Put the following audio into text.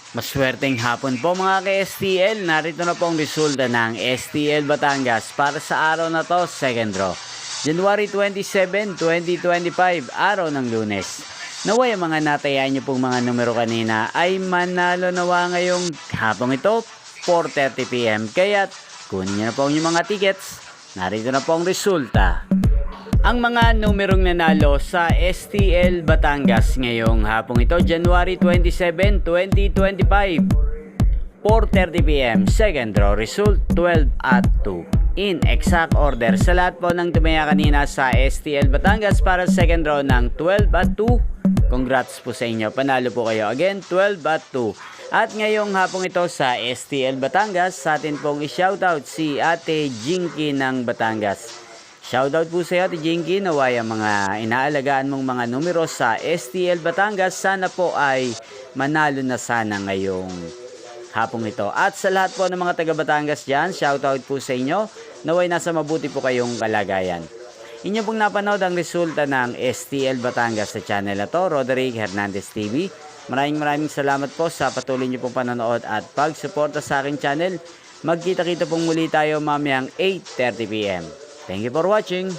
Maswerteng hapon po mga ka-STL. Narito na po ang resulta ng STL Batangas para sa araw na to, second draw. January 27, 2025, araw ng Lunes. Naway ang mga natayaan niyo pong mga numero kanina ay manalo nawa ngayong hapong ito, 4:30 PM. Kaya't kunin niyo na po ang inyong mga tickets. Narito na po ang resulta. Ang mga numerong nanalo sa STL Batangas ngayong hapong ito, January 27, 2025, 4:30 PM. Second draw result, 12 at 2. In exact order sa lahat po ng tumaya kanina sa STL Batangas para sa second draw ng 12 at 2. Congrats po sa inyo. Panalo po kayo. Again, 12 at 2. At ngayong hapong ito sa STL Batangas, sa atin pong i-shoutout si Ate Jinky ng Batangas. Shoutout po sa iyo, Ate Jinky. Naway ang mga inaalagaan mong mga numero sa STL Batangas, sana po ay manalo na sana ngayong hapong ito. At sa lahat po ng mga taga Batangas dyan, shoutout po sa inyo. Naway nasa mabuti po kayong kalagayan. Inyo pong napanood ang resulta ng STL Batangas sa channel na to, Roderick Hernandez TV. Maraming salamat po sa patuloy niyo pong panonood at pagsuporta sa aking channel. Magkita-kita pong muli tayo mamayang 8:30 PM. Thank you for watching.